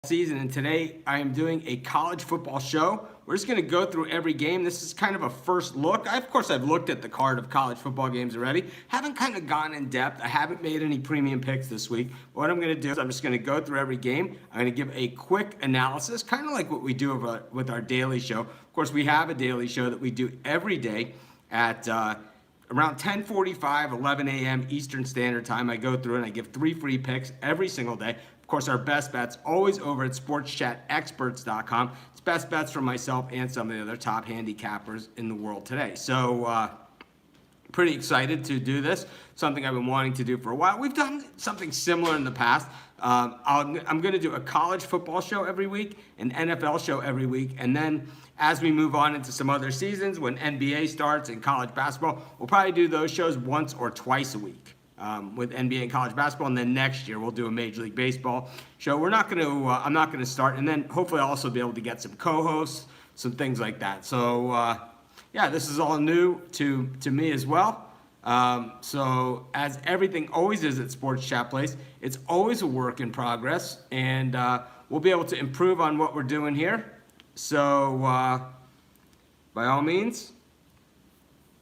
Season, and today I am doing a college football show. We're just going to go through every game. This is kind of a first look. Of course, I've looked at the card of college football games already. Haven't kind of gone in depth. I haven't made any premium picks this week. What I'm going to do is I'm just going to go through every game. I'm going to give a quick analysis, kind of like what we do with our daily show. Of course, we have a daily show that we do every day at around 10:45, 11 a.m. Eastern Standard Time. I go through and I give 3 free picks every single day. Of course, our best bets always over at sportschatexperts.com. It's best bets from myself and some of the other top handicappers in the world today. So, pretty excited to do this. Something I've been wanting to do for a while. We've done something similar in the past. I'm going to do a college football show every week, an NFL show every week, and then as we move on into some other seasons, when NBA starts and college basketball, we'll probably do those shows once or twice a week. With NBA and college basketball, and then next year we'll do a Major League Baseball show. I'm not going to start, and then hopefully I'll also be able to get some co-hosts, some things like that. So yeah, this is all new to me as well. So as everything always is at Sports Chat Place, it's always a work in progress, and we'll be able to improve on what we're doing here. So by all means,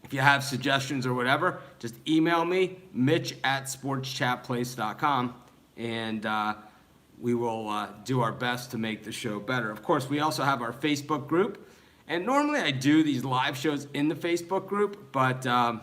if you have suggestions or whatever, just email me, mitch@sportschatplace.com, and we will do our best to make the show better. Of course, we also have our Facebook group, and normally I do these live shows in the Facebook group, but I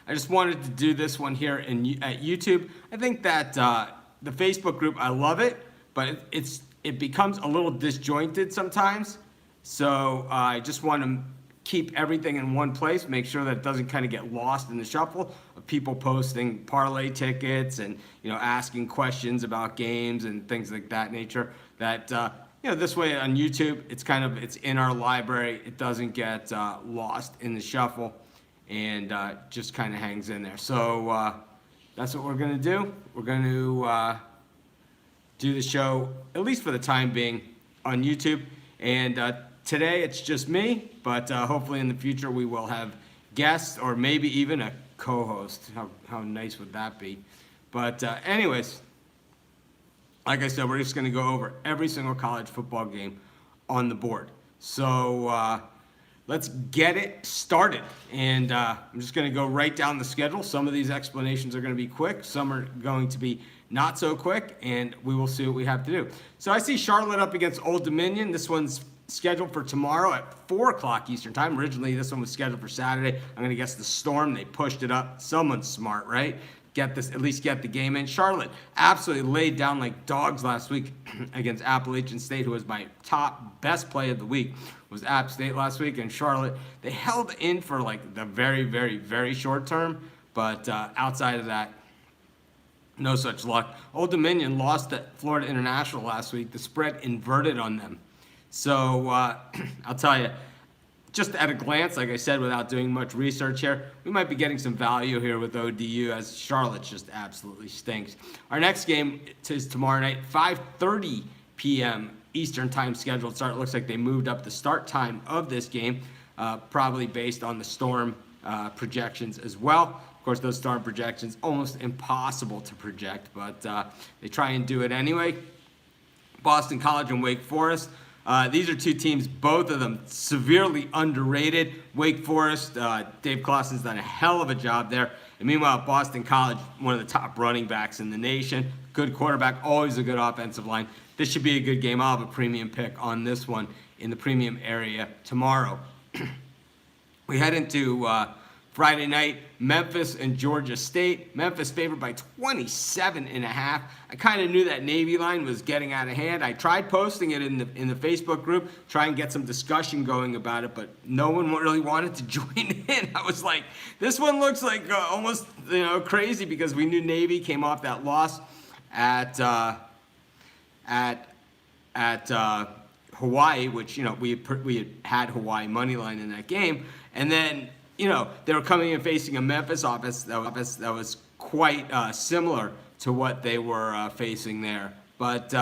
just wanted to do this one here at YouTube. I think that the Facebook group, I love it, but it becomes a little disjointed sometimes, so I just want to keep everything in one place, make sure that it doesn't kind of get lost in the shuffle of people posting parlay tickets and asking questions about games and things like that nature. That this way on YouTube, it's in our library. It doesn't get lost in the shuffle and just kind of hangs in there. So that's what we're gonna do. We're going to do the show, at least for the time being, on YouTube. And today it's just me, but hopefully in the future we will have guests or maybe even a co-host. How nice would that be? But anyways, like I said, we're just going to go over every single college football game on the board. So let's get it started. And I'm just going to go right down the schedule. Some of these explanations are going to be quick. Some are going to be not so quick, and we will see what we have to do. So I see Charlotte up against Old Dominion. This one's scheduled for tomorrow at 4 o'clock Eastern Time. Originally, this one was scheduled for Saturday. I'm going to guess the storm. They pushed it up. Someone's smart, right? At least get the game in. Charlotte absolutely laid down like dogs last week against Appalachian State, who was my best play of the week, was App State last week. And Charlotte, they held in for like the very, very, very short term. But outside of that, no such luck. Old Dominion lost at Florida International last week. The spread inverted on them. So I'll tell you, just at a glance, like I said, without doing much research here, we might be getting some value here with ODU, as Charlotte just absolutely stinks. Our next game is tomorrow night, 5:30 p.m. Eastern Time scheduled start. It looks like they moved up the start time of this game, probably based on the storm projections as well. Of course, those storm projections, almost impossible to project, but they try and do it anyway. Boston College and Wake Forest. These are two teams, both of them severely underrated. Wake Forest, Dave Clawson's done a hell of a job there. And meanwhile, Boston College, one of the top running backs in the nation. Good quarterback, always a good offensive line. This should be a good game. I'll have a premium pick on this one in the premium area tomorrow. We head into Friday night, Memphis and Georgia State. Memphis favored by 27.5. I kind of knew that Navy line was getting out of hand. I tried posting it in the Facebook group, try and get some discussion going about it, but no one really wanted to join in. I was like, this one looks like almost crazy, because we knew Navy came off that loss at Hawaii, which we had Hawaii money line in that game, and then they were coming in facing a Memphis offense that was quite similar to what they were facing there. But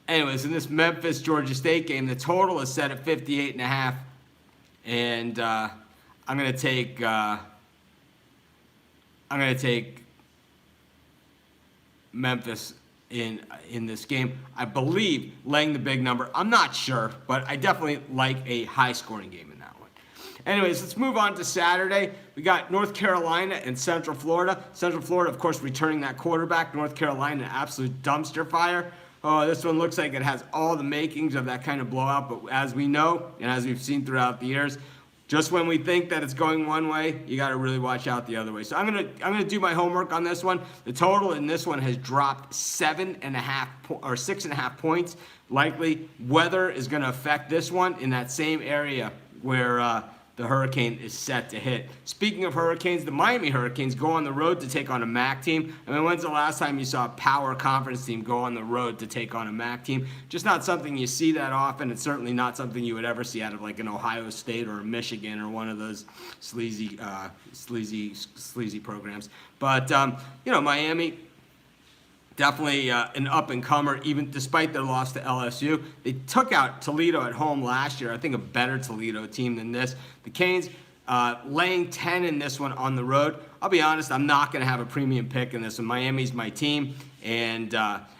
anyways, in this Memphis-Georgia State game, the total is set at 58.5. And I'm going to take I'm going to take Memphis in this game. I believe laying the big number. I'm not sure, but I definitely like a high-scoring game in that one. Anyways, let's move on to Saturday. We got North Carolina and Central Florida. Central Florida, of course, returning that quarterback. North Carolina, an absolute dumpster fire. Oh, this one looks like it has all the makings of that kind of blowout, but as we know, and as we've seen throughout the years, just when we think that it's going one way, you got to really watch out the other way. So I'm gonna do my homework on this one. The total in this one has dropped 6.5 points. Likely weather is going to affect this one in that same area where the hurricane is set to hit. Speaking of hurricanes, the Miami Hurricanes go on the road to take on a MAC team. I mean, when's the last time you saw a power conference team go on the road to take on a MAC team? Just not something you see that often. It's certainly not something you would ever see out of like an Ohio State or a Michigan or one of those sleazy programs. But Miami, definitely an up-and-comer, even despite their loss to LSU. They took out Toledo at home last year. I think a better Toledo team than this. The Canes laying 10 in this one on the road. I'll be honest, I'm not going to have a premium pick in this one. Miami's my team. And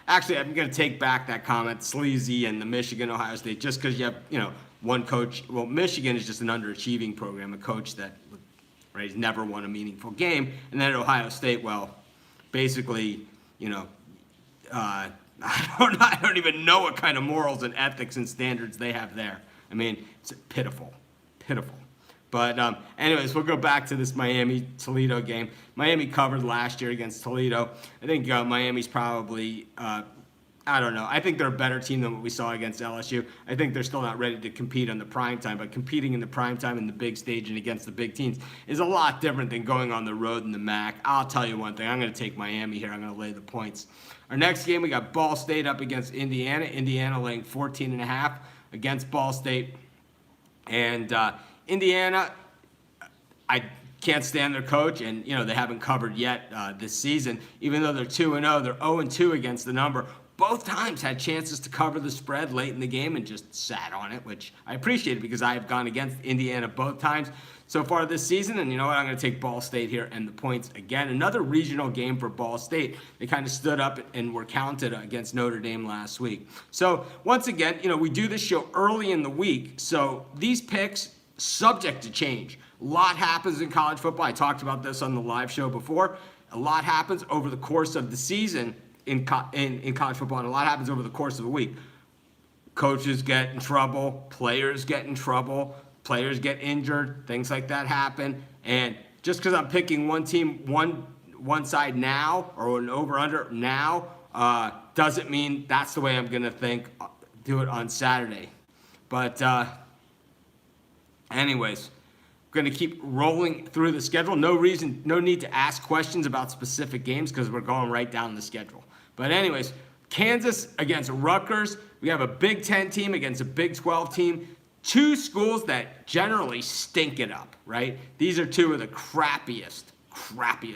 actually, I'm going to take back that comment, sleazy and the Michigan, Ohio State, just because you have, one coach. Well, Michigan is just an underachieving program, a coach that he's never won a meaningful game. And then at Ohio State, well, basically, I don't even know what kind of morals and ethics and standards they have there. I mean, it's pitiful. But anyways, we'll go back to this Miami-Toledo game. Miami covered last year against Toledo. I think Miami's probably, I don't know. I think they're a better team than what we saw against LSU. I think they're still not ready to compete on the prime time, but competing in the prime time in the big stage and against the big teams is a lot different than going on the road in the MAC. I'll tell you one thing. I'm going to take Miami here. I'm going to lay the points. Our next game, we got Ball State up against Indiana. Indiana laying 14.5 against Ball State. And Indiana, I can't stand their coach, and they haven't covered yet this season. Even though they're 2-0, they're 0-2 against the number. Both times had chances to cover the spread late in the game and just sat on it, which I appreciated because I have gone against Indiana both times so far this season. And you know what? I'm going to take Ball State here and the points again. Another regional game for Ball State. They kind of stood up and were counted against Notre Dame last week. So once again, we do this show early in the week. So these picks, subject to change. A lot happens in college football. I talked about this on the live show before. A lot happens over the course of the season in college football, and a lot happens over the course of the week. Coaches get in trouble, players get in trouble, players get injured, things like that happen. And just because I'm picking one team, one side now, or an over-under now, doesn't mean that's the way I'm going to do it on Saturday. But anyways, we're going to keep rolling through the schedule. No need to ask questions about specific games because we're going right down the schedule. But anyways, Kansas against Rutgers. We have a Big Ten team against a Big 12 team. Two schools that generally stink it up, right? These are two of the crappiest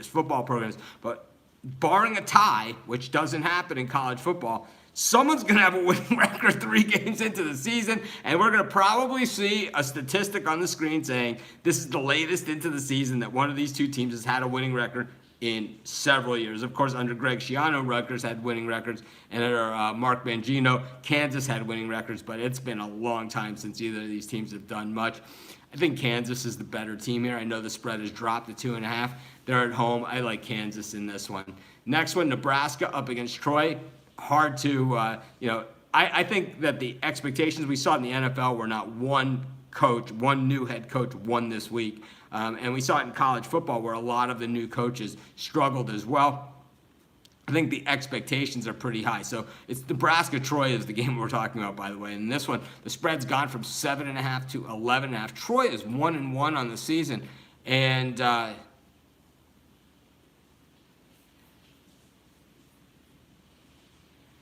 football programs. But barring a tie, which doesn't happen in college football, someone's going to have a winning record 3 games into the season, and we're going to probably see a statistic on the screen saying this is the latest into the season that one of these two teams has had a winning record in several years. Of course, under Greg Schiano, Rutgers had winning records, and under Mark Mangino, Kansas had winning records, but it's been a long time since either of these teams have done much. I think Kansas is the better team here. I know the spread has dropped to 2.5. They're at home. I like Kansas in this one. Next one, Nebraska up against Troy. Hard to, I think that the expectations we saw in the NFL were not one new head coach won this week. And we saw it in college football where a lot of the new coaches struggled as well. I think the expectations are pretty high. So it's Nebraska-Troy is the game we're talking about, by the way. And this one, the spread's gone from 7.5 to 11.5. Troy is 1-1 on the season. And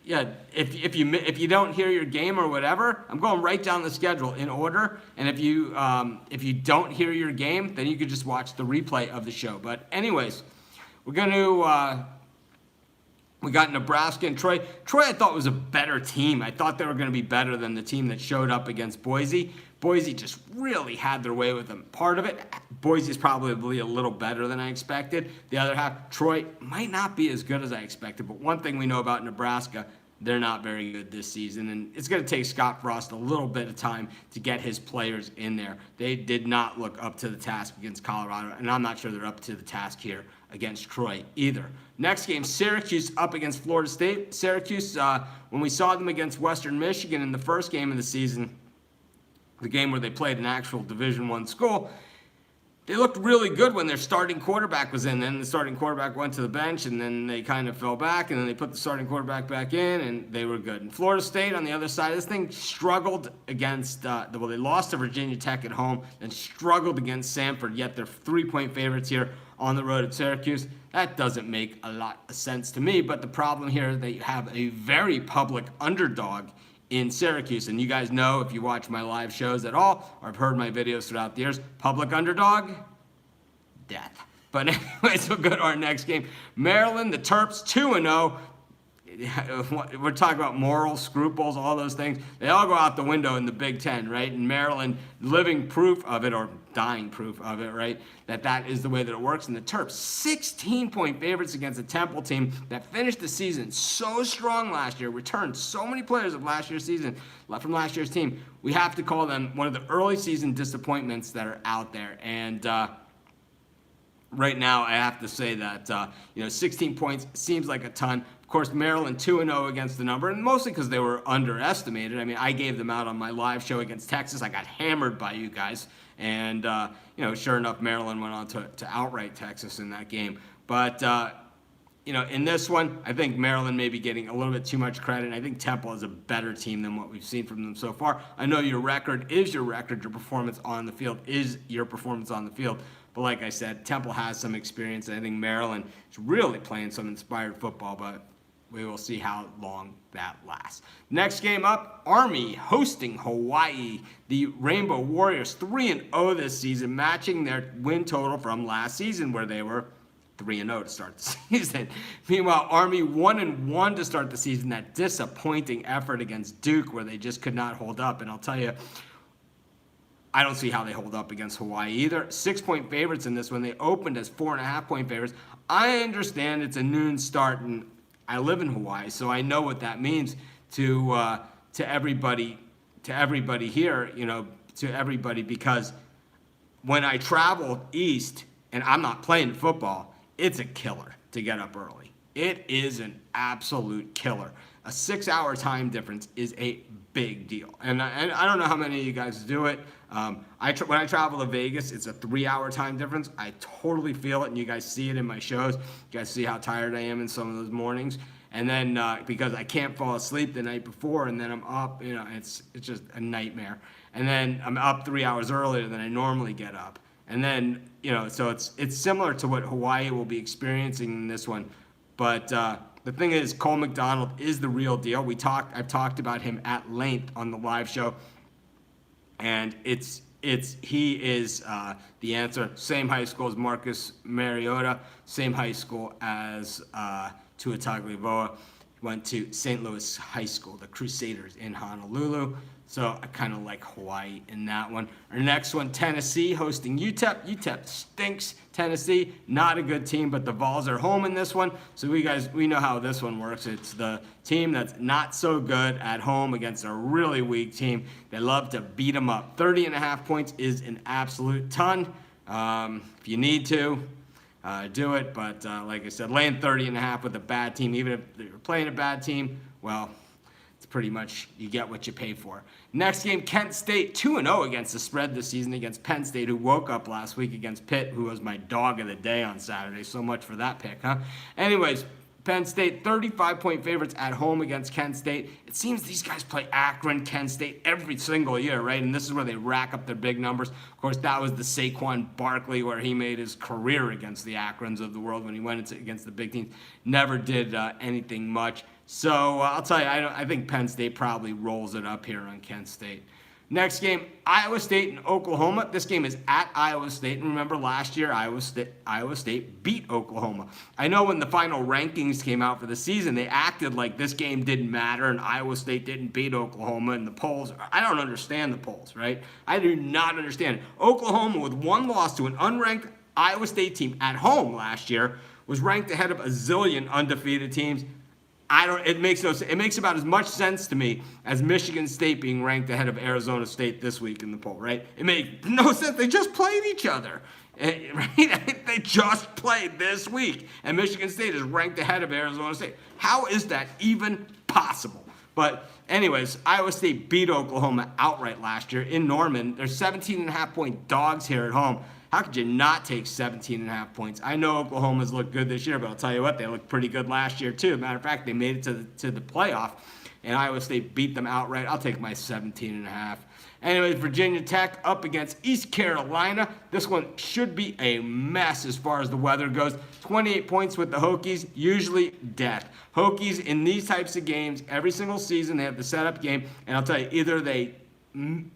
yeah, if you don't hear your game or whatever, I'm going right down the schedule in order. And if you don't hear your game, then you could just watch the replay of the show. But anyways, we're going to we got Nebraska and Troy. Troy, I thought was a better team. I thought they were going to be better than the team that showed up against Boise. Boise just really had their way with them. Part of it, Boise's probably a little better than I expected. The other half, Troy might not be as good as I expected. But one thing we know about Nebraska, they're not very good this season. And it's going to take Scott Frost a little bit of time to get his players in there. They did not look up to the task against Colorado. And I'm not sure they're up to the task here against Troy either. Next game, Syracuse up against Florida State. Syracuse, when we saw them against Western Michigan in the first game of the season, the game where they played an actual Division I school, they looked really good when their starting quarterback was in. Then the starting quarterback went to the bench, and then they kind of fell back, and then they put the starting quarterback back in, and they were good. And Florida State, on the other side of this thing, struggled against, they lost to Virginia Tech at home and struggled against Samford, yet they're 3-point favorites here on the road at Syracuse. That doesn't make a lot of sense to me, but the problem here is they have a very public underdog in Syracuse. And you guys know, if you watch my live shows at all, or have heard my videos throughout the years, public underdog, death. But anyways, we'll go to our next game. Maryland, the Terps, 2-0. We're talking about morals, scruples, all those things. They all go out the window in the Big Ten, right? And Maryland, living proof of it, or dying proof of it, right? That is the way that it works. And the Terps, 16-point favorites against a Temple team that finished the season so strong last year, returned so many players of last year's season, from last year's team. We have to call them one of the early season disappointments that are out there. And right now, I have to say that 16 points seems like a ton. Of course, Maryland 2-0 against the number, and mostly because they were underestimated. I mean, I gave them out on my live show against Texas. I got hammered by you guys, and sure enough, Maryland went on to outright Texas in that game. But in this one, I think Maryland may be getting a little bit too much credit. And I think Temple is a better team than what we've seen from them so far. I know your record is your record. Your performance on the field is your performance on the field. But like I said, Temple has some experience, and I think Maryland is really playing some inspired football, but we will see how long that lasts. Next game up, Army hosting Hawaii. The Rainbow Warriors 3-0 this season, matching their win total from last season where they were 3-0 to start the season. Meanwhile, Army 1-1 to start the season. That disappointing effort against Duke where they just could not hold up. And I'll tell you, I don't see how they hold up against Hawaii either. 6-point favorites in this one. They opened as 4.5-point favorites. I understand it's a noon start, and I live in Hawaii, so I know what that means to everybody here, to everybody, because when I travel east and I'm not playing football, it's a killer to get up early. It is an absolute killer. A 6-hour time difference is a big deal. And I don't know how many of you guys do it. When I travel to Vegas, it's a 3-hour time difference. I totally feel it, and you guys see it in my shows. You guys see how tired I am in some of those mornings. And then because I can't fall asleep the night before, and then I'm up, it's just a nightmare. And then I'm up 3 hours earlier than I normally get up. And then, so it's similar to what Hawaii will be experiencing in this one. But the thing is, Cole McDonald is the real deal. I've talked about him at length on the live show, and he is the answer. Same high school as Marcus Mariota, same high school as Tua Tagovailoa. Went to St. Louis High School, the Crusaders in Honolulu. So I kind of like Hawaii in that one. Our next one, Tennessee hosting UTEP. UTEP stinks. Tennessee, not a good team, but the Vols are home in this one. So we know how this one works. It's the team that's not so good at home against a really weak team. They love to beat them up. 30.5 points is an absolute ton. If you need to, do it. But like I said, laying 30.5 with a bad team, even if you're playing a bad team, well, it's pretty much you get what you pay for. Next game, Kent State 2-0 against the spread this season against Penn State, who woke up last week against Pitt, who was my dog of the day on Saturday. So much for that pick, huh? Anyways, Penn State 35-point favorites at home against Kent State. It seems these guys play Akron, Kent State every single year, right? And this is where they rack up their big numbers. Of course, that was the Saquon Barkley where he made his career against the Akrons of the world when he went against the big teams. Never did anything much. So I'll tell you, I think Penn State probably rolls it up here on Kent State. Next game, Iowa State and Oklahoma. This game is at Iowa State. And remember, last year, Iowa State beat Oklahoma. I know when the final rankings came out for the season, they acted like this game didn't matter and Iowa State didn't beat Oklahoma in the polls. I don't understand the polls, right? I do not understand it. Oklahoma, with one loss to an unranked Iowa State team at home last year, was ranked ahead of a zillion undefeated teams. It makes about as much sense to me as Michigan State being ranked ahead of Arizona State this week in the poll, right? It made no sense. They just played each other, right? They just played this week, and Michigan State is ranked ahead of Arizona State. How is that even possible? But anyways, Iowa State beat Oklahoma outright last year in Norman. They're 17.5-point dogs here at home. How could you not take 17.5 points? I know Oklahoma's looked good this year, but I'll tell you what, they looked pretty good last year too. Matter of fact, they made it to the playoff, and Iowa State beat them outright. I'll take my 17.5. Anyways, Virginia Tech up against East Carolina. This one should be a mess as far as the weather goes. 28 points with the Hokies, usually death. Hokies in these types of games, every single season, they have the setup game, and I'll tell you, either they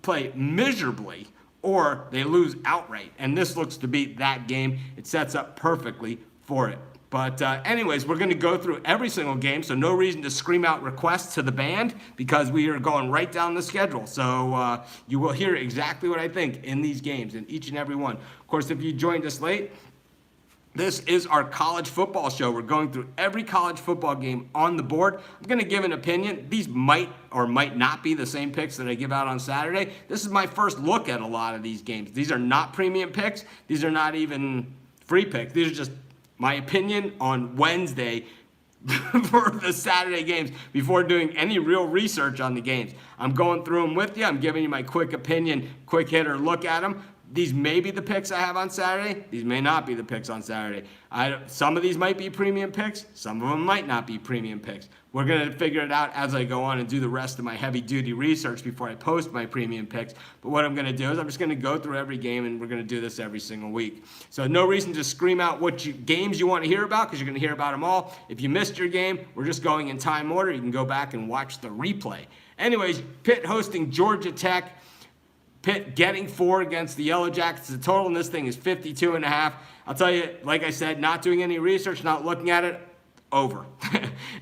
play miserably or they lose outright. And this looks to be that game. It sets up perfectly for it. But anyways, we're going to go through every single game, so no reason to scream out requests to the band because we are going right down the schedule. So you will hear exactly what I think in these games, in each and every one. Of course, if you joined us late, this is our college football show. We're going through every college football game on the board. I'm going to give an opinion. These might or might not be the same picks that I give out on Saturday. This is my first look at a lot of these games. These are not premium picks. These are not even free picks. These are just my opinion on Wednesday for the Saturday games before doing any real research on the games. I'm going through them with you. I'm giving you my quick opinion, quick hitter look at them. These may be the picks I have on Saturday. These may not be the picks on Saturday. Some of these might be premium picks. Some of them might not be premium picks. We're going to figure it out as I go on and do the rest of my heavy-duty research before I post my premium picks. But what I'm going to do is I'm just going to go through every game, and we're going to do this every single week. So no reason to scream out what games you want to hear about because you're going to hear about them all. If you missed your game, we're just going in time order. You can go back and watch the replay. Anyways, Pitt hosting Georgia Tech. Pitt getting 4 against the Yellow Jackets. The total in this thing is 52.5. I'll tell you, like I said, not doing any research, not looking at it, over.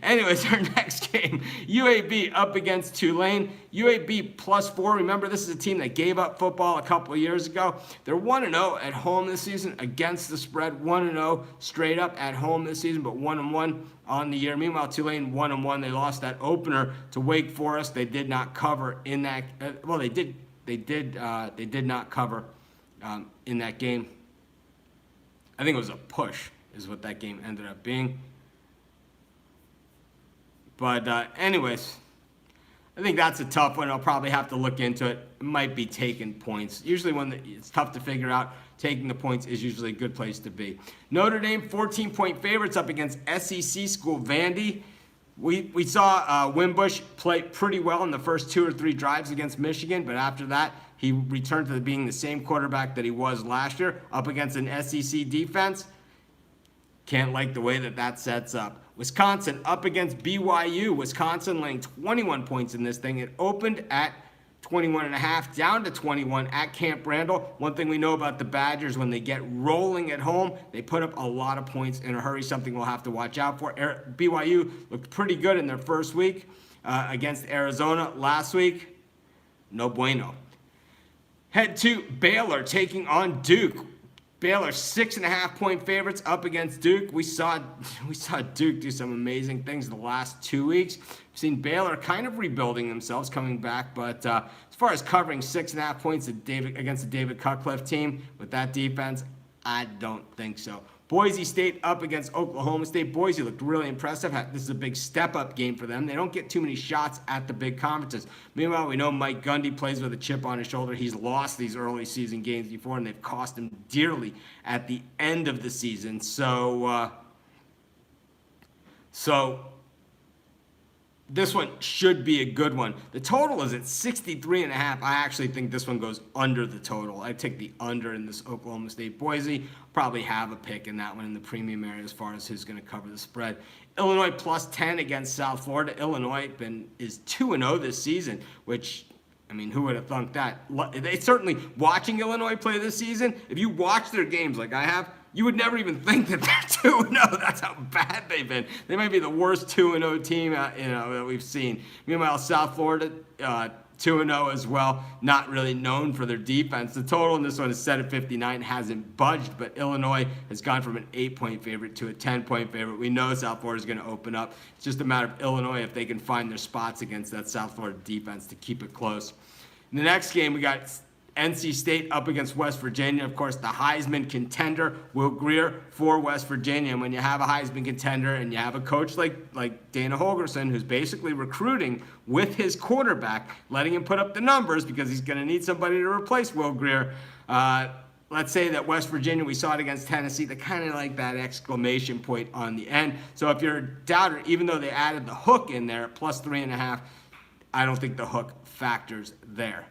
Anyways, our next game, UAB up against Tulane. UAB +4. Remember, this is a team that gave up football a couple of years ago. They're 1-0 at home this season against the spread. 1-0 straight up at home this season, but 1-1 on the year. Meanwhile, Tulane 1-1. They lost that opener to Wake Forest. They did not cover in that. Well, they did. They did not cover in that game. I think it was a push is what that game ended up being. But anyways, I think that's a tough one. I'll probably have to look into it. It might be taking points. Usually when it's tough to figure out, taking the points is usually a good place to be. Notre Dame, 14-point favorites up against SEC school Vandy. We saw Wimbush play pretty well in the first 2 or 3 drives against Michigan, but after that, he returned to being the same quarterback that he was last year up against an SEC defense. Can't like the way that sets up. Wisconsin up against BYU. Wisconsin laying 21 points in this thing. It opened at 21.5, down to 21 at Camp Randall. One thing we know about the Badgers, when they get rolling at home, they put up a lot of points in a hurry, something we'll have to watch out for. BYU looked pretty good in their first week against Arizona last week. No bueno. Head to Baylor taking on Duke. Baylor 6.5-point favorites up against Duke. We saw Duke do some amazing things the last 2 weeks. We've seen Baylor kind of rebuilding themselves, coming back, but as far as covering 6.5 points against the David Cutcliffe team with that defense, I don't think so. Boise State up against Oklahoma State. Boise looked really impressive. This is a big step-up game for them. They don't get too many shots at the big conferences. Meanwhile, we know Mike Gundy plays with a chip on his shoulder. He's lost these early season games before, and they've cost him dearly at the end of the season. So this one should be a good one. The total is at 63.5. I actually think this one goes under the total. I take the under in this Oklahoma State Boise. Probably have a pick in that one in the premium area as far as who's going to cover the spread. Illinois +10 against South Florida. Illinois is 2-0 this season, which I mean, who would have thunk that? They certainly, watching Illinois play this season, if you watch their games like I have, you would never even think that they're 2-0. That's how bad they've been. They might be the worst 2-0 team that we've seen. Meanwhile, South Florida, 2-0 as well, not really known for their defense. The total in this one is set at 59, hasn't budged, but Illinois has gone from an 8-point favorite to a 10-point favorite. We know South Florida is going to open up. It's just a matter of Illinois if they can find their spots against that South Florida defense to keep it close. In the next game, we got NC State up against West Virginia. Of course, the Heisman contender, Will Grier, for West Virginia. And when you have a Heisman contender and you have a coach like Dana Holgorsen, who's basically recruiting with his quarterback, letting him put up the numbers because he's going to need somebody to replace Will Grier. Let's say that West Virginia, we saw it against Tennessee, they kind of like that exclamation point on the end. So if you're a doubter, even though they added the hook in there, plus 3.5, I don't think the hook factors there.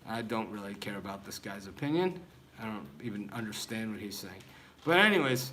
I don't really care about this guy's opinion. I don't even understand what he's saying. But anyways,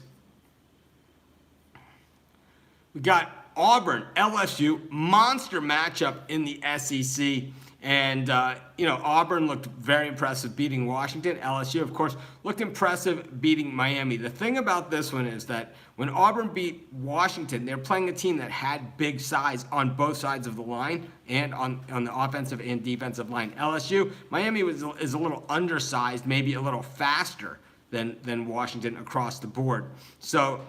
we got Auburn, LSU, monster matchup in the SEC. And, Auburn looked very impressive beating Washington. LSU, of course, looked impressive beating Miami. The thing about this one is that when Auburn beat Washington, they're playing a team that had big size on both sides of the line and on the offensive and defensive line. LSU, Miami is a little undersized, maybe a little faster than Washington across the board. So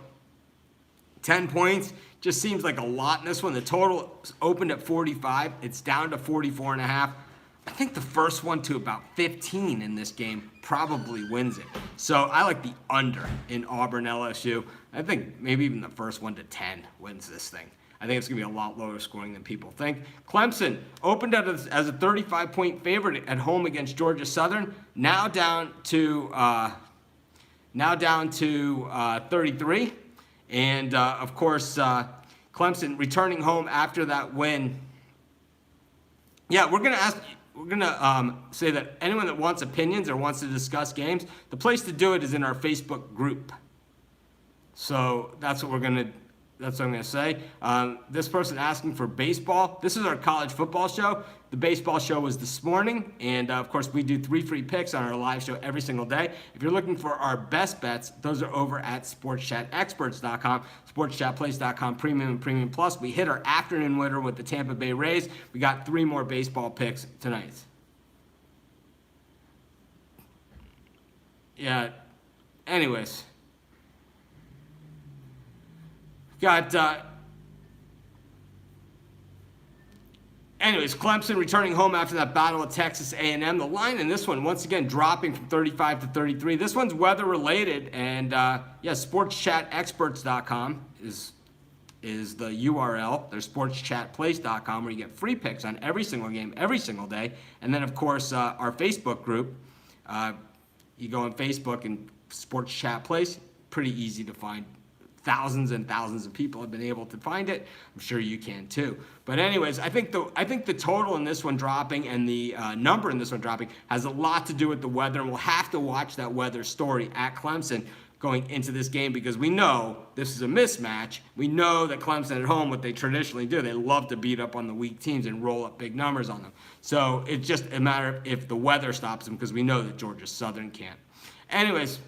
10 points just seems like a lot in this one. The total opened at 45. It's down to 44.5. I think the first one to about 15 in this game probably wins it. So I like the under in Auburn LSU. I think maybe even the first one to 10 wins this thing. I think it's going to be a lot lower scoring than people think. Clemson opened out as a 35-point favorite at home against Georgia Southern. Now down to 33. And, of course, Clemson returning home after that win. Yeah, we're going to say that anyone that wants opinions or wants to discuss games, the place to do it is in our Facebook group. So that's what I'm going to say. This person asking for baseball. This is our college football show. The baseball show was this morning. And, of course, we do 3 free picks on our live show every single day. If you're looking for our best bets, those are over at sportschatexperts.com, sportschatplace.com, Premium and Premium Plus. We hit our afternoon winner with the Tampa Bay Rays. We got 3 more baseball picks tonight. Yeah, anyways. Got, Clemson returning home after that battle at Texas A&M. The line in this one, once again, dropping from 35 to 33. This one's weather-related, and, sportschatexperts.com is the URL. There's sportschatplace.com, where you get free picks on every single game, every single day. And then, of course, our Facebook group. You go on Facebook and Sports Chat Place, pretty easy to find. Thousands and thousands of people have been able to find it. I'm sure you can too. But anyways, I think the total in this one dropping and the number in this one dropping has a lot to do with the weather. And we'll have to watch that weather story at Clemson going into this game, because we know this is a mismatch. We know that Clemson at home, what they traditionally do, they love to beat up on the weak teams and roll up big numbers on them. So it's just a matter of if the weather stops them, because we know that Georgia Southern can't. Anyways,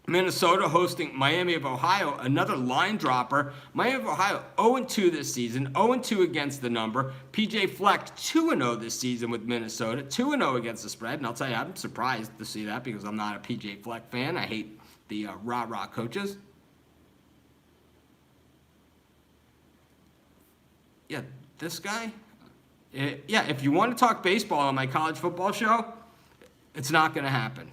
Minnesota hosting Miami of Ohio, another line dropper. Miami of Ohio 0-2 this season, 0-2 against the number. PJ Fleck 2-0 this season with Minnesota, 2-0 against the spread. And I'll tell you, I'm surprised to see that, because I'm not a PJ Fleck fan. I hate the rah-rah coaches. Yeah, this guy? If you want to talk baseball on my college football show, it's not going to happen.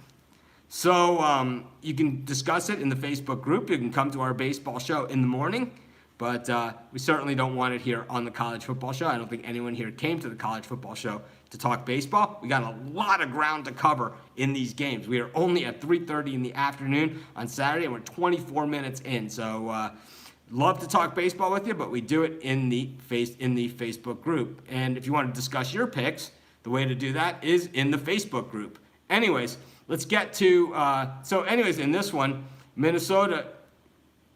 So you can discuss it in the Facebook group. You can come to our baseball show in the morning, but we certainly don't want it here on the college football show. I don't think anyone here came to the college football show to talk baseball. We got a lot of ground to cover in these games. We are only at 3:30 in the afternoon on Saturday, and we're 24 minutes in. So love to talk baseball with you, but we do it in the Facebook group. And if you want to discuss your picks, the way to do that is in the Facebook group. Anyways, let's get to, in this one, Minnesota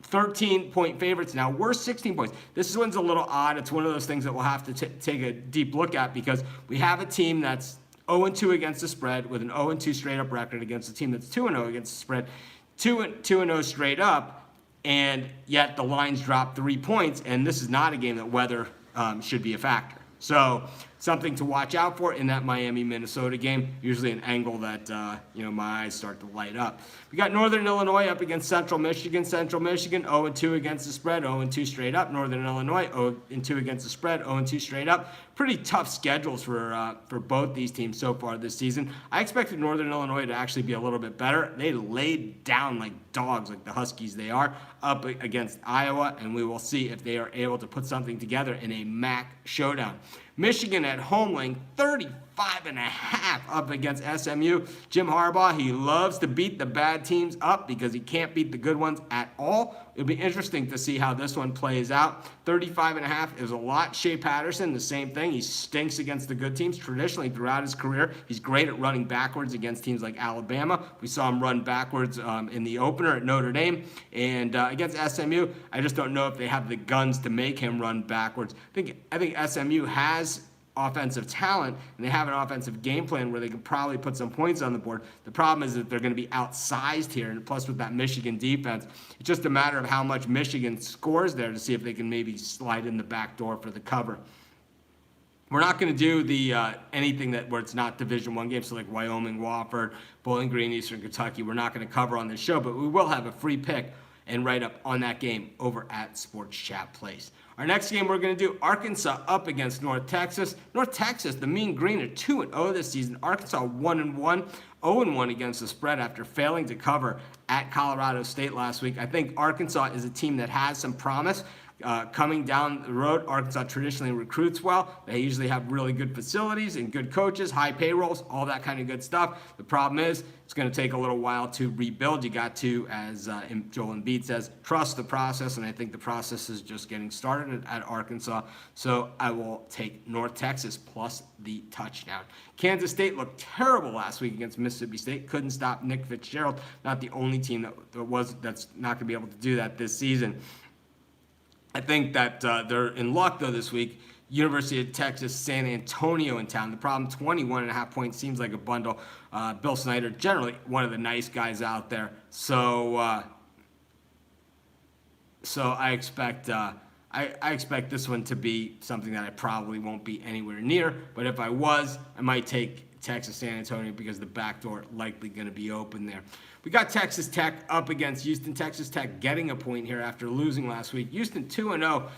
13-point favorites. Now we're 16 points. This one's a little odd. It's one of those things that we'll have to take a deep look at because we have a team that's 0-2 against the spread with an 0-2 straight up record against a team that's 2-0 against the spread, 2-0 straight up, and yet the lines drop 3 points. And this is not a game that weather should be a factor. So something to watch out for in that Miami-Minnesota game. Usually an angle that, my eyes start to light up. We got Northern Illinois up against Central Michigan. Central Michigan 0-2 against the spread, 0-2 straight up. Northern Illinois 0-2 against the spread, 0-2 straight up. Pretty tough schedules for both these teams so far this season. I expected Northern Illinois to actually be a little bit better. They laid down like dogs, like the Huskies they are, up against Iowa, and we will see if they are able to put something together in a MAC showdown. Michigan at home laying 35.5 up against SMU. Jim Harbaugh, he loves to beat the bad teams up because he can't beat the good ones at all. It'll be interesting to see how this one plays out. 35.5 is a lot. Shea Patterson, the same thing. He stinks against the good teams traditionally throughout his career. He's great at running backwards against teams like Alabama. We saw him run backwards in the opener at Notre Dame. And against SMU, I just don't know if they have the guns to make him run backwards. I think SMU has offensive talent, and they have an offensive game plan where they can probably put some points on the board. The problem is that they're going to be outsized here, and plus with that Michigan defense, it's just a matter of how much Michigan scores there to see if they can maybe slide in the back door for the cover. We're not going to do the anything where it's not Division I games, so like Wyoming, Wofford, Bowling Green, Eastern Kentucky. We're not going to cover on this show, but we will have a free pick and write up on that game over at Sports Chat Place. Our next game we're going to do Arkansas up against North Texas. North Texas, the Mean Green, are 2-0 this season. Arkansas 1-1, 0-1 against the spread after failing to cover at Colorado State last week. I think Arkansas is a team that has some promise. Coming down the road, Arkansas traditionally recruits well. They usually have really good facilities and good coaches, high payrolls, all that kind of good stuff. The problem is it's going to take a little while to rebuild. You got to, as Joel Embiid says, trust the process, and I think the process is just getting started at Arkansas. So I will take North Texas plus the touchdown. Kansas State looked terrible last week against Mississippi State. Couldn't stop Nick Fitzgerald. Not the only team that's not going to be able to do that this season. I think that they're in luck, though, this week. University of Texas, San Antonio in town. The problem, 21.5 points seems like a bundle. Bill Snyder, generally one of the nice guys out there. So I expect I expect this one to be something that I probably won't be anywhere near. But if I was, I might take Texas, San Antonio because the back door likely going to be open there. We got Texas Tech up against Houston. Texas Tech getting a point here after losing last week. Houston 2-0.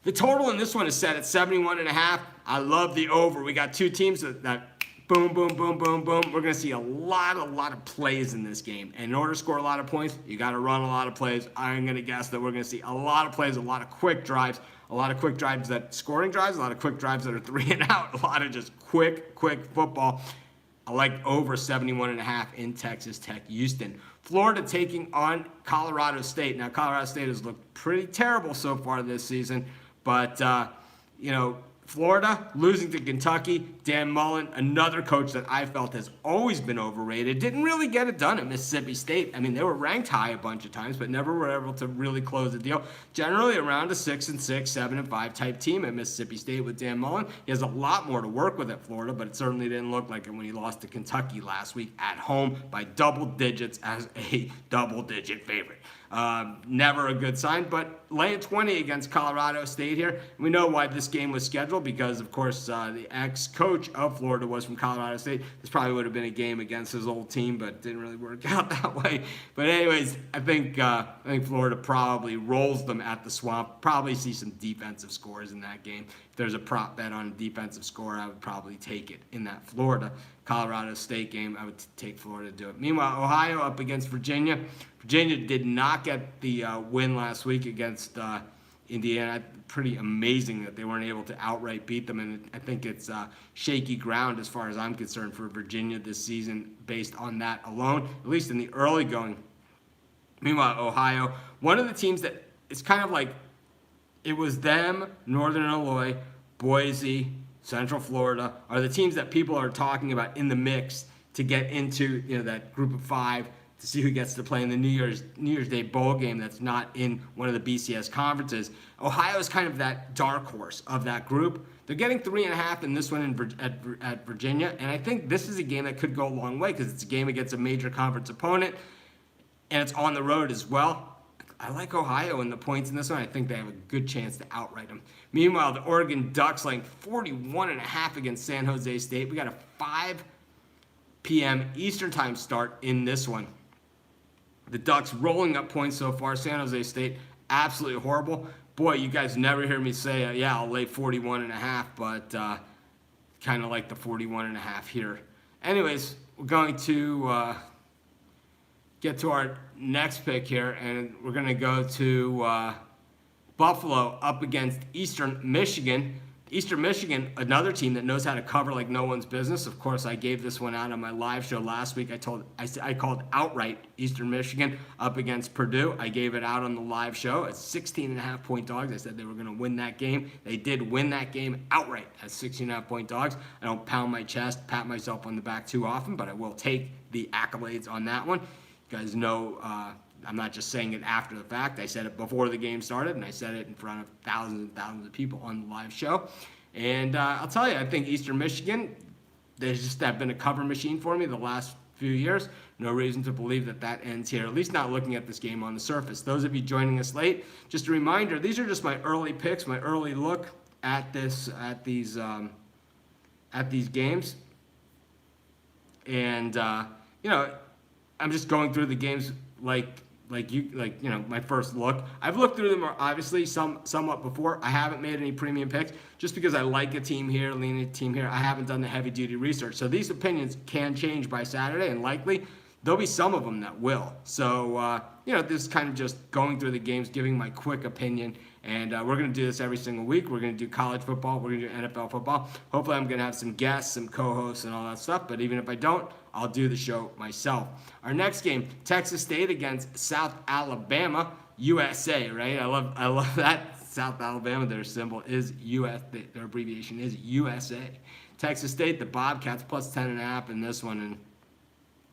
The total in this one is set at 71.5. I love the over. We got two teams that boom, boom, boom, boom, boom. We're going to see a lot of plays in this game. And in order to score a lot of points, you got to run a lot of plays. I'm going to guess that we're going to see a lot of plays, a lot of quick drives, a lot of quick drives that scoring drives, a lot of quick drives that are 3 and out, a lot of just quick football. I like over 71.5 in Texas Tech, Houston. Florida taking on Colorado State. Now, Colorado State has looked pretty terrible so far this season, but, Florida losing to Kentucky. Dan Mullen, another coach that I felt has always been overrated, didn't really get it done at Mississippi State. I mean, they were ranked high a bunch of times, but never were able to really close the deal. Generally around a 6-6, 7-5 type team at Mississippi State with Dan Mullen. He has a lot more to work with at Florida, but it certainly didn't look like it when he lost to Kentucky last week at home by double digits as a double-digit favorite. Never a good sign, but laying 20 against Colorado State here. We know why this game was scheduled because, of course, the ex-coach of Florida was from Colorado State. This probably would have been a game against his old team, but it didn't really work out that way. But anyways, I think Florida probably rolls them at the Swamp. Probably see some defensive scores in that game. If there's a prop bet on a defensive score, I would probably take it in that Florida-Colorado State game. I would take Florida to do it. Meanwhile, Ohio up against Virginia. Virginia did not get the win last week against Indiana. Pretty amazing that they weren't able to outright beat them, and I think it's shaky ground as far as I'm concerned for Virginia this season based on that alone, at least in the early going. Meanwhile, Ohio, one of the teams that it's kind of like it was them, Northern Illinois, Boise, Central Florida, are the teams that people are talking about in the mix to get into that group of 5 to see who gets to play in the New Year's Day bowl game that's not in one of the BCS conferences. Ohio is kind of that dark horse of that group. They're getting 3.5 in this one at Virginia, and I think this is a game that could go a long way because it's a game against a major conference opponent, and it's on the road as well. I like Ohio in the points in this one. I think they have a good chance to outright them. Meanwhile, the Oregon Ducks laying 41.5 against San Jose State. We got a 5 p.m. Eastern time start in this one. The Ducks rolling up points so far. San Jose State, absolutely horrible. Boy, you guys never hear me say, yeah, I'll lay 41.5, but kind of like the 41.5 here. Anyways, we're going to get to our next pick here, and we're going to go to Buffalo up against Eastern Michigan. Eastern Michigan, another team that knows how to cover like no one's business. Of course, I gave this one out on my live show last week. I called outright Eastern Michigan up against Purdue. I gave it out on the live show at 16.5 point dogs. I said they were going to win that game. They did win that game outright at 16.5 point dogs. I don't pound my chest, pat myself on the back too often, but I will take the accolades on that one. You guys know I'm not just saying it after the fact. I said it before the game started, and I said it in front of thousands and thousands of people on the live show. And I'll tell you, I think Eastern Michigan, they just have been a cover machine for me the last few years. No reason to believe that that ends here, at least not looking at this game on the surface. Those of you joining us late, just a reminder, these are just my early picks, my early look at these games. And, I'm just going through the games like my first look. I've looked through them obviously somewhat before. I haven't made any premium picks just because I like a team here, lean a team here. I haven't done the heavy duty research. So these opinions can change by Saturday, and likely there'll be some of them that will. So, this is kind of just going through the games, giving my quick opinion. And we're going to do this every single week. We're going to do college football. We're going to do NFL football. Hopefully I'm going to have some guests, some co-hosts, and all that stuff. But even if I don't, I'll do the show myself. Our next game, Texas State against South Alabama, USA, right? I love that. South Alabama, their symbol is US. Their abbreviation is USA. Texas State, the Bobcats, plus 10.5 in this one. And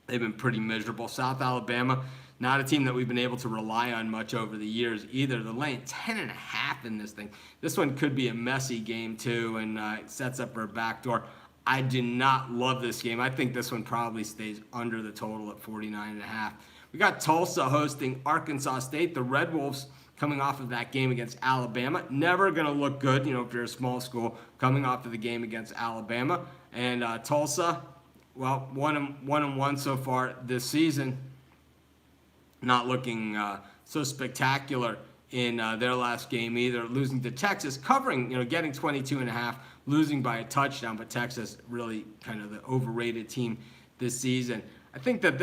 they've been pretty miserable. South Alabama, not a team that we've been able to rely on much over the years either. They're laying 10.5 in this thing. This one could be a messy game too, and it sets up for a backdoor. I do not love this game. I think this one probably stays under the total at 49.5. We got Tulsa hosting Arkansas State. The Red Wolves coming off of that game against Alabama. Never going to look good, if you're a small school coming off of the game against Alabama. And Tulsa, well, 1-1 so far this season. Not looking so spectacular in their last game either, losing to Texas, covering, getting 22.5, losing by a touchdown, but Texas really kind of the overrated team this season. I think that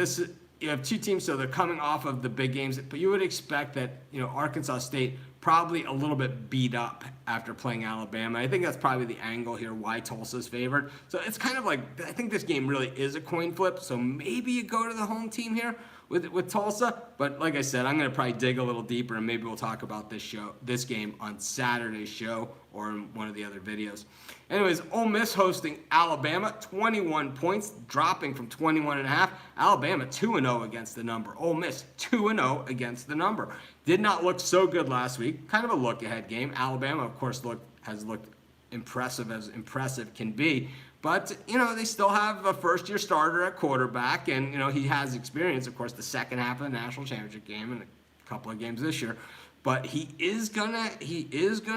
you have two teams, so they're coming off of the big games, but you would expect that, Arkansas State probably a little bit beat up after playing Alabama. I think that's probably the angle here why Tulsa's favored. So it's kind of like, I think this game really is a coin flip, so maybe you go to the home team here with Tulsa, but like I said, I'm going to probably dig a little deeper, and maybe we'll talk about this game on Saturday's show or in one of the other videos. Anyways, Ole Miss hosting Alabama, 21 points, dropping from 21.5. Alabama 2-0 against the number. Ole Miss 2-0 against the number. Did not look so good last week. Kind of a look-ahead game. Alabama, of course, has looked impressive as impressive can be. But, they still have a first-year starter at quarterback, and, he has experience, of course, the second half of the national championship game and a couple of games this year. But he is gonna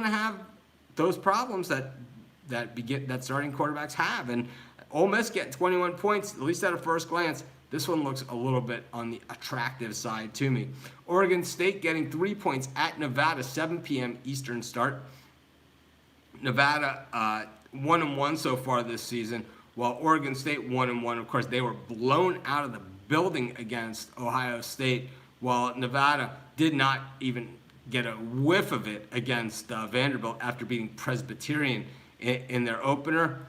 have those problems that starting quarterbacks have. And Ole Miss getting 21 points, at least at a first glance, this one looks a little bit on the attractive side to me. Oregon State getting 3 points at Nevada, 7 p.m. Eastern start. Nevada 1-1 so far this season, while Oregon State 1-1. Of course, they were blown out of the building against Ohio State, while Nevada did not even get a whiff of it against Vanderbilt after beating Presbyterian in their opener.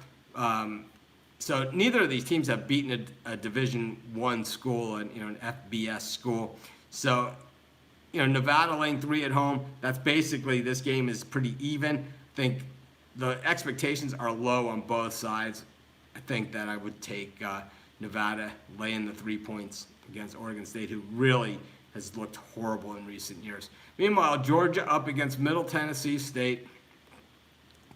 So neither of these teams have beaten a Division I school, and an FBS school. So, Nevada laying 3 at home. That's basically, this game is pretty even. I think the expectations are low on both sides. I think that I would take Nevada laying the 3 points against Oregon State, who really has looked horrible in recent years. Meanwhile, Georgia up against Middle Tennessee State.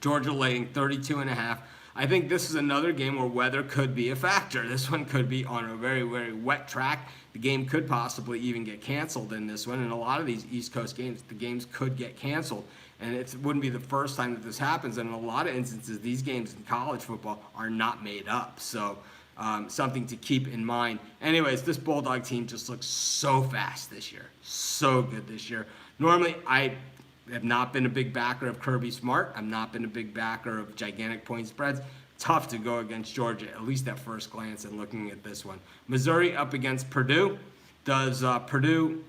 Georgia laying 32.5. I think this is another game where weather could be a factor. This one could be on a very, very wet track. The game could possibly even get canceled in this one. And a lot of these East Coast games, the games could get canceled. And it wouldn't be the first time that this happens. And in a lot of instances, these games in college football are not made up. So something to keep in mind. Anyways, this Bulldog team just looks so fast this year. So good this year. Normally, I have not been a big backer of Kirby Smart. I've not been a big backer of gigantic point spreads. Tough to go against Georgia, at least at first glance and looking at this one. Missouri up against Purdue. Does Purdue,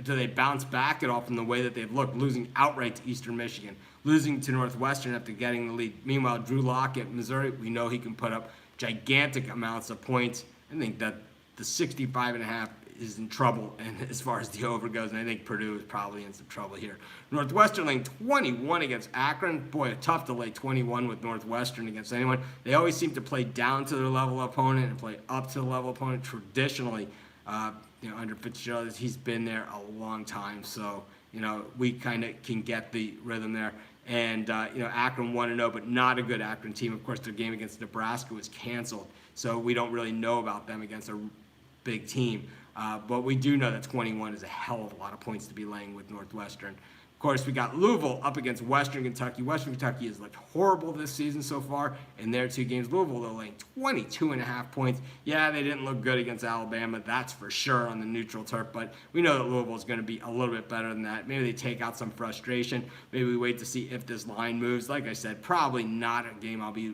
do they bounce back at all from the way that they've looked, losing outright to Eastern Michigan, losing to Northwestern after getting the lead? Meanwhile, Drew Lock at Missouri, we know he can put up gigantic amounts of points. I think that the 65.5 is in trouble, and as far as the over goes, and I think Purdue is probably in some trouble here. Northwestern laying 21 against Akron. Boy, tough to lay 21 with Northwestern against anyone. They always seem to play down to their level opponent and play up to the level opponent. Traditionally, under Fitzgerald, he's been there a long time, so we kind of can get the rhythm there. And Akron 1-0, but not a good Akron team. Of course, their game against Nebraska was canceled, so we don't really know about them against a big team. But we do know that 21 is a hell of a lot of points to be laying with Northwestern. Of course, we got Louisville up against Western Kentucky. Western Kentucky has looked horrible this season so far in their 2 games. Louisville, they're laying 22.5 points. Yeah, they didn't look good against Alabama, that's for sure, on the neutral turf. But we know that Louisville is going to be a little bit better than that. Maybe they take out some frustration. Maybe we wait to see if this line moves. Like I said, probably not a game I'll be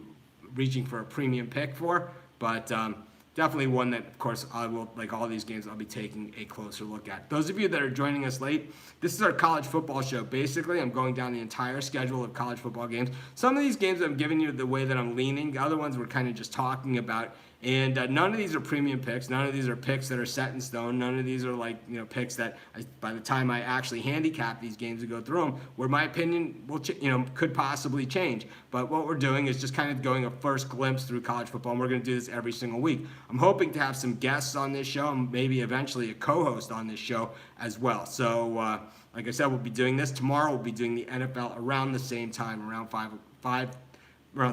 reaching for a premium pick for. But definitely one that, of course, I will, like all these games, I'll be taking a closer look at. Those of you that are joining us late, this is our college football show. Basically, I'm going down the entire schedule of college football games. Some of these games I'm giving you the way that I'm leaning. The other ones we're kind of just talking about. And none of these are premium picks. None of these are picks that are set in stone. None of these are picks that by the time I actually handicap these games and go through them, where my opinion will could possibly change. But what we're doing is just kind of going a first glimpse through college football, and we're going to do this every single week. I'm hoping to have some guests on this show, and maybe eventually a co-host on this show as well. So, like I said, we'll be doing this tomorrow. We'll be doing the NFL around the same time, around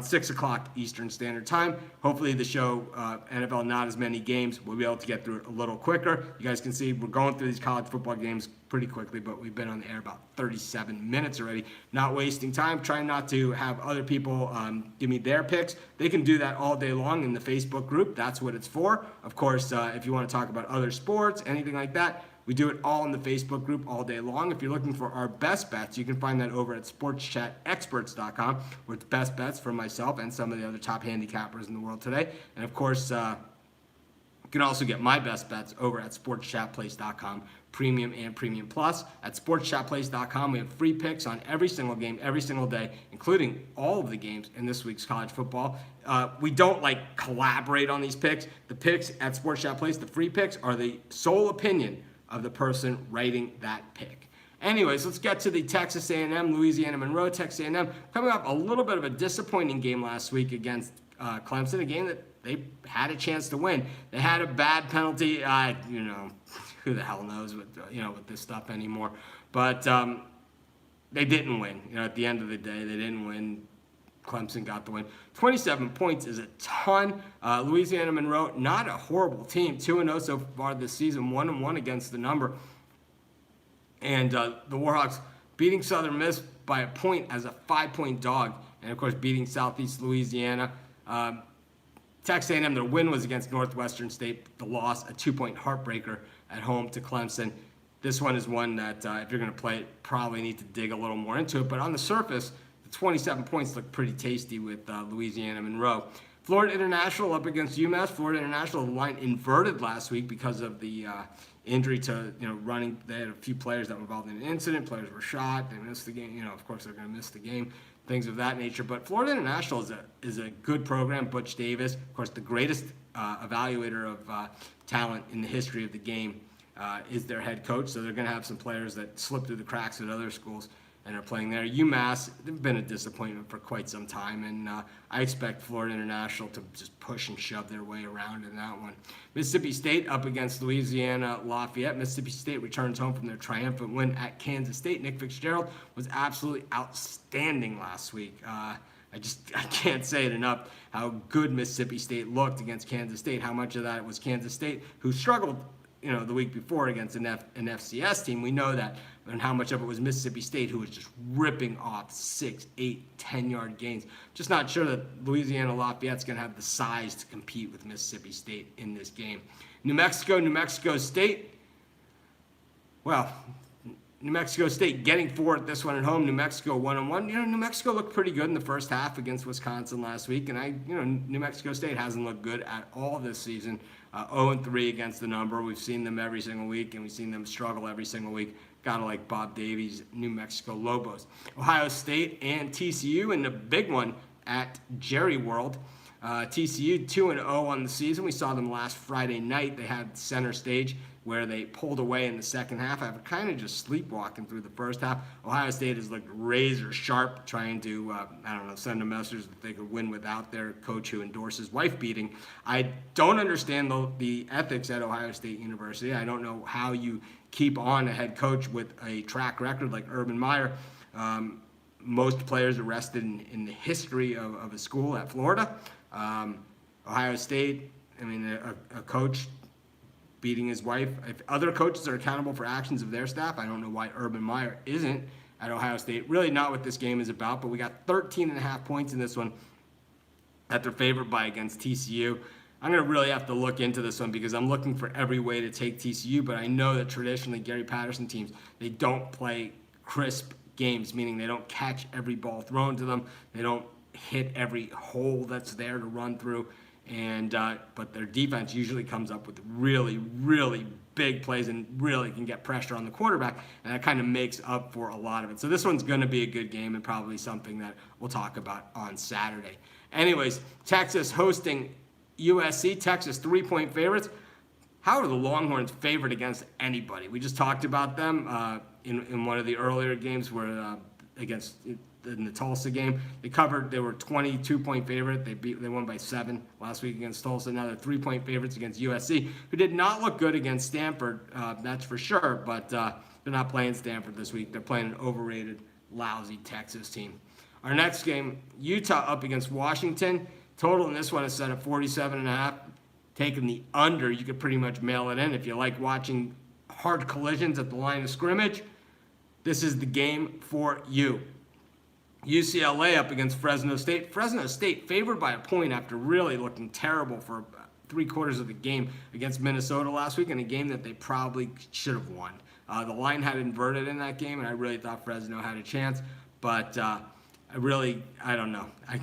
6 o'clock Eastern Standard Time. Hopefully the show, NFL not as many games, we'll be able to get through it a little quicker. You guys can see we're going through these college football games pretty quickly, but we've been on the air about 37 minutes already. Not wasting time, trying not to have other people give me their picks. They can do that all day long in the Facebook group. That's what it's for. Of course, if you want to talk about other sports, anything like that, we do it all in the Facebook group all day long. If you're looking for our best bets, you can find that over at sportschatexperts.com, where it's best bets for myself and some of the other top handicappers in the world today. And of course, you can also get my best bets over at sportschatplace.com, premium and premium plus. At sportschatplace.com, we have free picks on every single game, every single day, including all of the games in this week's college football. We don't collaborate on these picks. The picks at Sports Chat Place, the free picks, are the sole opinion of the person writing that pick. Anyways, let's get to the Texas A&M, Louisiana Monroe. Texas A&M coming off a little bit of a disappointing game last week against Clemson, a game that they had a chance to win. They had a bad penalty. Who the hell knows with this stuff anymore. But they didn't win. At the end of the day, they didn't win. Clemson got the win. 27 points is a ton. Louisiana Monroe, not a horrible team. 2-0 so far this season, 1-1 against the number. And the Warhawks beating Southern Miss by a point as a 5-point dog. And, of course, beating Southeast Louisiana. Texas A&M, their win was against Northwestern State. The loss, a 2-point heartbreaker at home to Clemson. This one is one that, if you're going to play it, probably need to dig a little more into it. But on the surface, 27 points look pretty tasty with Louisiana Monroe. Florida International up against UMass. Florida International, the line inverted last week because of the injury to running. They had a few players that were involved in an incident. Players were shot. They missed the game. Of course, they're going to miss the game. Things of that nature. But Florida International is a good program. Butch Davis, of course, the greatest evaluator of talent in the history of the game, is their head coach. So they're going to have some players that slip through the cracks at other schools. and are playing there. UMass, they've been a disappointment for quite some time, and I expect Florida International to just push and shove their way around in that one. Mississippi State up against Louisiana Lafayette. Mississippi State returns home from their triumphant win at Kansas State. Nick Fitzgerald was absolutely outstanding last week. I can't say it enough how good Mississippi State looked against Kansas State. How much of that was Kansas State, who struggled, the week before against an FCS team. We know that. And how much of it was Mississippi State, who was just ripping off 6, 8, 10-yard gains. Just not sure that Louisiana Lafayette's going to have the size to compete with Mississippi State in this game. New Mexico State. Well, New Mexico State getting forward this one at home. New Mexico 1-1. New Mexico looked pretty good in the first half against Wisconsin last week, and New Mexico State hasn't looked good at all this season. 0-3 against the number. We've seen them every single week, and we've seen them struggle every single week. Gotta like Bob Davies' New Mexico Lobos. Ohio State and TCU in the big one at Jerry World. TCU 2-0 on the season. We saw them last Friday night. They had center stage where they pulled away in the second half after kind of just sleepwalking through the first half. Ohio State has looked razor sharp, trying to, send a message that they could win without their coach who endorses wife beating. I don't understand the ethics at Ohio State University. I don't know how you keep on a head coach with a track record like Urban Meyer. Most players arrested in the history of a school at Florida. Ohio State, a coach beating his wife. If other coaches are accountable for actions of their staff, I don't know why Urban Meyer isn't at Ohio State. Really not what this game is about, but we got 13.5 points in this one that they're favored by against TCU. I'm going to really have to look into this one because I'm looking for every way to take TCU, but I know that traditionally Gary Patterson teams, they don't play crisp games, meaning they don't catch every ball thrown to them. They don't hit every hole that's there to run through. But their defense usually comes up with really, really big plays and really can get pressure on the quarterback, and that kind of makes up for a lot of it. So this one's going to be a good game and probably something that we'll talk about on Saturday. Anyways, Texas hosting USC. Texas 3-point favorites. How are the Longhorns favored against anybody? We just talked about them in one of the earlier games where in the Tulsa game. They were 22-point favorite. They won by 7 last week against Tulsa. Now they're 3-point favorites against USC, who did not look good against Stanford, that's for sure, but they're not playing Stanford this week. They're playing an overrated, lousy Texas team. Our next game, Utah up against Washington. Total in this one is set at 47.5. Taking the under, you could pretty much mail it in. If you like watching hard collisions at the line of scrimmage, this is the game for you. UCLA up against Fresno State. Fresno State favored by a point after really looking terrible for 3/4 of the game against Minnesota last week, in a game that they probably should have won. The line had inverted in that game, and I really thought Fresno had a chance, but I don't know. I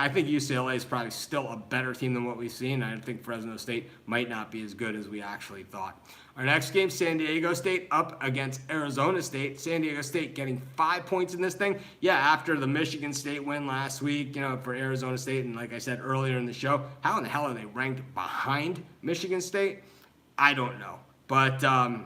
think UCLA is probably still a better team than what we've seen. I think Fresno State might not be as good as we actually thought. Our next game, San Diego State up against Arizona State. San Diego State getting 5 points in this thing. Yeah, after the Michigan State win last week, for Arizona State, and like I said earlier in the show, how in the hell are they ranked behind Michigan State? I don't know. But I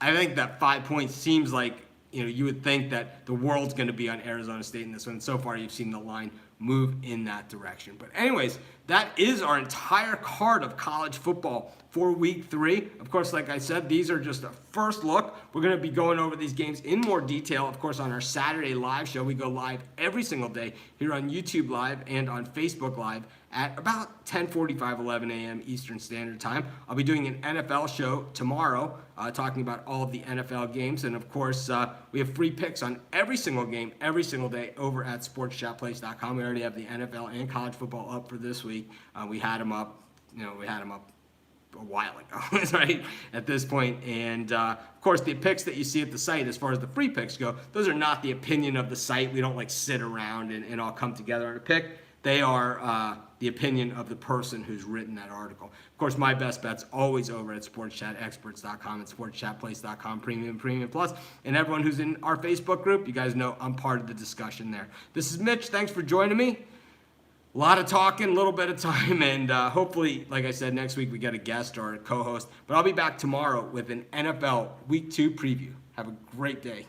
think that 5 points seems like, you would think that the world's going to be on Arizona State in this one. So far, you've seen the line move in that direction. But anyways, that is our entire card of college football for week 3. Of course, like I said, these are just a first look. We're going to be going over these games in more detail, of course, on our Saturday live show. We go live every single day here on YouTube Live and on Facebook Live at about 10:45, 11 a.m. Eastern Standard Time. I'll be doing an NFL show tomorrow, talking about all of the NFL games. And, of course, we have free picks on every single game, every single day over at sportschatplace.com. We already have the NFL and college football up for this week. We had them up, a while ago, right, at this point. And, of course, the picks that you see at the site, as far as the free picks go, those are not the opinion of the site. We don't, sit around and all come together on a pick. They are the opinion of the person who's written that article. Of course, my best bet's always over at sportschatexperts.com and sportschatplace.com, Premium Plus. And everyone who's in our Facebook group, you guys know I'm part of the discussion there. This is Mitch. Thanks for joining me. a lot of talking, a little bit of time, and hopefully, like I said, next week we get a guest or a co-host. But I'll be back tomorrow with an NFL Week 2 preview. Have a great day.